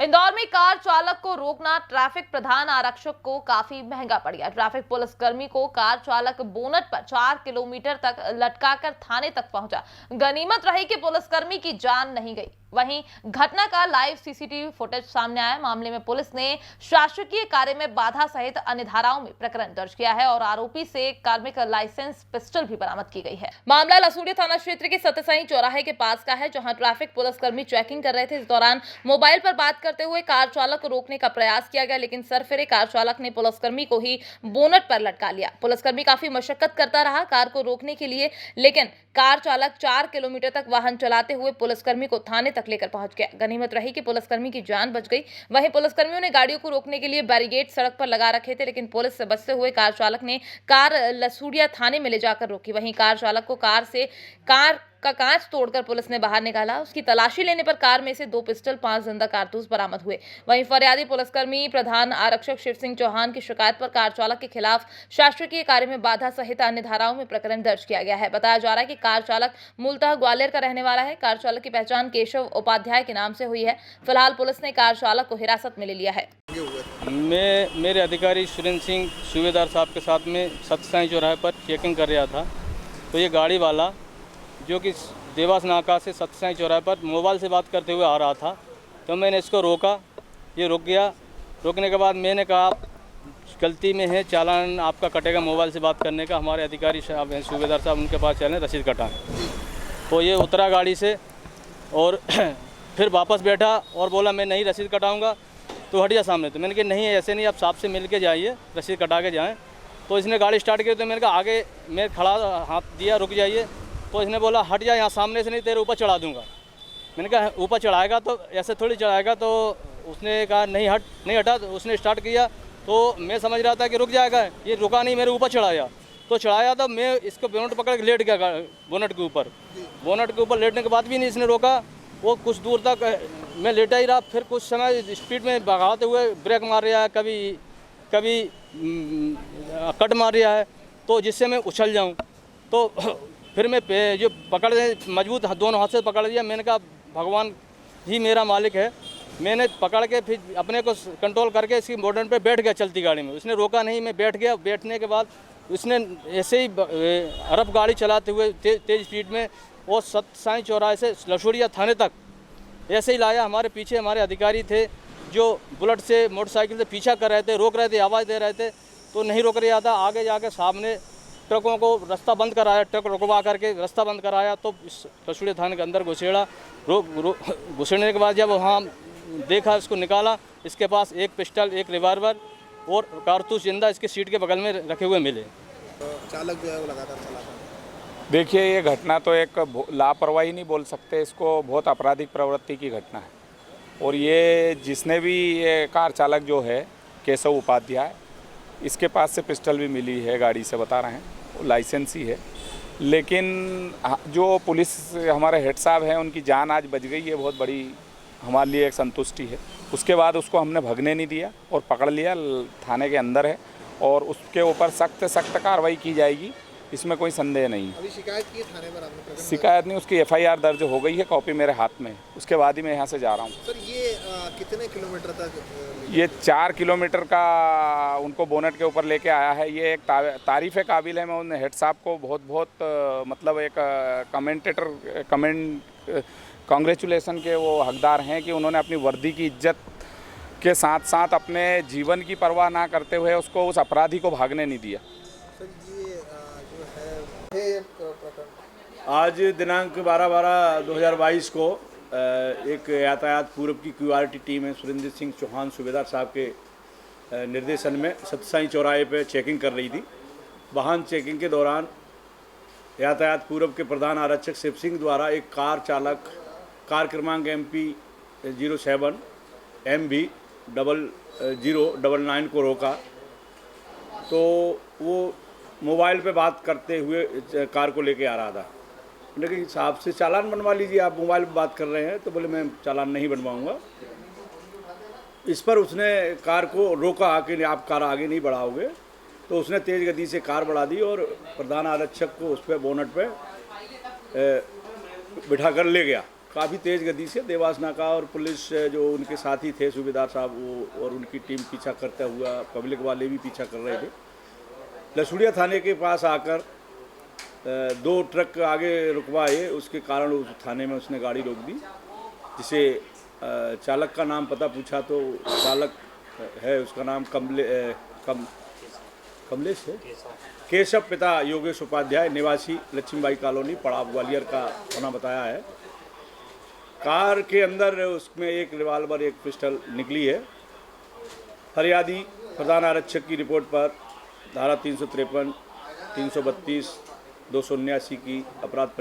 इंदौर में कार चालक को रोकना ट्रैफिक प्रधान आरक्षक को काफी महंगा पड़ गया। ट्रैफिक पुलिसकर्मी को कार चालक बोनट पर 4 किलोमीटर तक लटकाकर थाने तक पहुंचा। गनीमत रही कि पुलिसकर्मी की जान नहीं गई। वहीं घटना का लाइव सीसीटीवी फुटेज सामने आया। मामले में पुलिस ने शासकीय कार्य में बाधा सहित अन्य धाराओं में प्रकरण दर्ज किया है और आरोपी से कार्मिक लाइसेंस पिस्टल भी बरामद की गई है। मामला लसूड़िया थाना क्षेत्र के सतसाई चौराहे के पास का है, जहां ट्रैफिक पुलिसकर्मी चेकिंग कर रहे थे। इस दौरान मोबाइल पर बात करते हुए कार चालक को रोकने का प्रयास किया गया, लेकिन सरफिरे कार चालक ने पुलिसकर्मी को ही बोनट पर लटका लिया। पुलिसकर्मी काफी मशक्कत करता रहा कार को रोकने के लिए, लेकिन कार चालक 4 किलोमीटर तक वाहन चलाते हुए पुलिसकर्मी को थाने तक लेकर पहुंच गया। गनीमत रही कि पुलिसकर्मी की जान बच गई। वहीं पुलिसकर्मियों ने गाड़ियों को रोकने के लिए बैरिकेड सड़क पर लगा रखे थे, लेकिन पुलिस से बचते हुए कार चालक ने कार लसूड़िया थाने में ले जाकर रोकी। वहीं कार चालक को कार का कांच तोड़कर पुलिस ने बाहर निकाला। उसकी तलाशी लेने पर कार में से 2 पिस्टल 5 जिंदा कारतूस बरामद हुए। वहीं फरियादी पुलिसकर्मी प्रधान आरक्षक शिव सिंह चौहान की शिकायत पर कार चालक के खिलाफ शासकीय कार्य में बाधा सहित अन्य धाराओं में प्रकरण दर्ज किया गया है। बताया जा रहा है कि कार चालक मूलतः ग्वालियर का रहने वाला है। कार चालक की पहचान केशव उपाध्याय के नाम से हुई है। फिलहाल पुलिस ने कार चालक को हिरासत में ले लिया है। मैं मेरे अधिकारी सुरेंद्र सिंह सूबेदार साहब के साथ में सतसाई चौराहे पर चेकिंग कर रहा था, तो ये गाड़ी वाला जो कि देवास नाका से सतसाई चौराहे पर मोबाइल से बात करते हुए आ रहा था, तो मैंने इसको रोका। ये रुक गया। रुकने के बाद मैंने कहा गलती में है, चालान आपका कटेगा मोबाइल से बात करने का। हमारे अधिकारी साहब हैं सूबेदार साहब, उनके पास चलें, रसीद कटाएं। तो ये उतरा गाड़ी से और फिर वापस बैठा और बोला मैं नहीं रसीद कटाऊँगा, तो हट जा सामने। तो मैंने कहा नहीं ऐसे नहीं, आप साहब से मिल के जाइए, रसीद कटा के जाएँ। तो इसने गाड़ी स्टार्ट की, तो मैंने कहा आगे मैं खड़ा हाथ दिया, रुक जाइए। तो इसने बोला हट जा यहाँ सामने से, नहीं तेरे ऊपर चढ़ा दूंगा। मैंने कहा ऊपर चढ़ाएगा तो ऐसे थोड़ी चढ़ाएगा। तो उसने कहा नहीं हटा। तो उसने स्टार्ट किया, तो मैं समझ रहा था कि रुक जाएगा, ये रुका नहीं, मेरे ऊपर चढ़ाया। तो चढ़ाया तो मैं इसको बोनट पकड़ के लेट गया बोनट के ऊपर। बोनट के ऊपर लेटने के बाद भी नहीं इसने रोका। वो कुछ दूर तक मैं लेटा ही रहा। फिर कुछ समय स्पीड में भगाते हुए ब्रेक मार रहा है, कभी कट मार रहा है, तो जिससे मैं उछल जाऊँ। तो फिर मैं जो पकड़ मजबूत दोनों हाथ से पकड़ लिया। मैंने कहा भगवान ही मेरा मालिक है। मैंने पकड़ के फिर अपने को कंट्रोल करके इसकी बॉर्डर पे बैठ गया चलती गाड़ी में। उसने रोका नहीं, मैं बैठ गया। बैठने के बाद उसने ऐसे ही रफ गाड़ी चलाते हुए तेज़ स्पीड में वो सतसाई चौराहे से लसूड़िया थाने तक ऐसे ही लाया। हमारे पीछे हमारे अधिकारी थे जो बुलेट से मोटरसाइकिल से पीछा कर रहे थे, रोक रहे थे, आवाज़ दे रहे थे, तो नहीं रोक रहा था। आगे जाके सामने ट्रकों को रास्ता बंद कराया, ट्रक रुकवा करके रास्ता बंद कराया। तो इस लसूड़िया थाने के अंदर घुसेड़ा। घुसने के बाद जब वहाँ देखा, इसको निकाला, इसके पास एक पिस्टल, एक रिवॉल्वर और कारतूस जिंदा इसके सीट के बगल में रखे हुए मिले। चालक जो है वो लगातार चला था। देखिए, ये घटना तो एक लापरवाही नहीं बोल सकते इसको, बहुत आपराधिक प्रवृत्ति की घटना है। और ये जिसने भी ये कार चालक जो है केशव उपाध्याय, इसके पास से पिस्टल भी मिली है, गाड़ी से बता रहे हैं, लाइसेंस ही है। लेकिन जो पुलिस हमारे हेड साहब हैं, उनकी जान आज बच गई, ये बहुत बड़ी हमारे लिए एक संतुष्टि है। उसके बाद उसको हमने भगने नहीं दिया और पकड़ लिया, थाने के अंदर है और उसके ऊपर सख्त कार्रवाई की जाएगी, इसमें कोई संदेह नहीं। अभी शिकायत की थाने पर आपने? शिकायत नहीं, उसकी FIR दर्ज हो गई है, कॉपी मेरे हाथ में। उसके बाद ही मैं यहाँ से जा रहा हूँ। सर ये कितने किलोमीटर तक? ये 4 किलोमीटर का उनको बोनट के ऊपर लेके आया है। ये एक तारीफ़ काबिल है। मैं उन हेड साहब को बहुत मतलब एक कांग्रेचुलेसन के वो हकदार हैं कि उन्होंने अपनी वर्दी की इज्जत के साथ साथ अपने जीवन की परवाह ना करते हुए उसको, उस अपराधी को भागने नहीं दिया। सर ये जो है आज दिनांक 12/12/2022 को एक यातायात पूर्व की QRT टीम है, सुरेंद्र सिंह चौहान सूबेदार साहब के निर्देशन में सतसाई चौराहे पे चेकिंग कर रही थी। वाहन चेकिंग के दौरान यातायात पूर्व के प्रधान आरक्षक शिव सिंह द्वारा एक कार चालक, कार क्रमांक MP 07 MB 0099 को रोका। तो वो मोबाइल पे बात करते हुए कार को लेके आ रहा था। लेकिन साहब से चालान बनवा लीजिए, आप मोबाइल पे बात कर रहे हैं। तो बोले मैं चालान नहीं बनवाऊंगा। इस पर उसने कार को रोका कि आप कार आगे नहीं बढ़ाओगे। तो उसने तेज़ गति से कार बढ़ा दी और प्रधान आरक्षक को उस पर बोनट पे बिठा कर ले गया। काफ़ी तेज़ गति से देवास नाका और पुलिस जो उनके साथी थे सूबेदार साहब वो और उनकी टीम पीछा करता हुआ, पब्लिक वाले भी पीछा कर रहे थे। लसूड़िया थाने के पास आकर 2 ट्रक आगे रुकवाए, उसके कारण उस थाने में उसने गाड़ी रोक दी, जिसे चालक का नाम पता पूछा तो चालक है, उसका नाम कमलेश है, केशव, पिता योगेश उपाध्याय, निवासी लक्ष्मीबाई कॉलोनी पड़ाव ग्वालियर का होना बताया है। कार के अंदर उसमें एक रिवाल्वर, एक पिस्टल निकली है। फरियादी प्रधान आरक्षक की रिपोर्ट पर धारा 353, 332, 279 की अपराध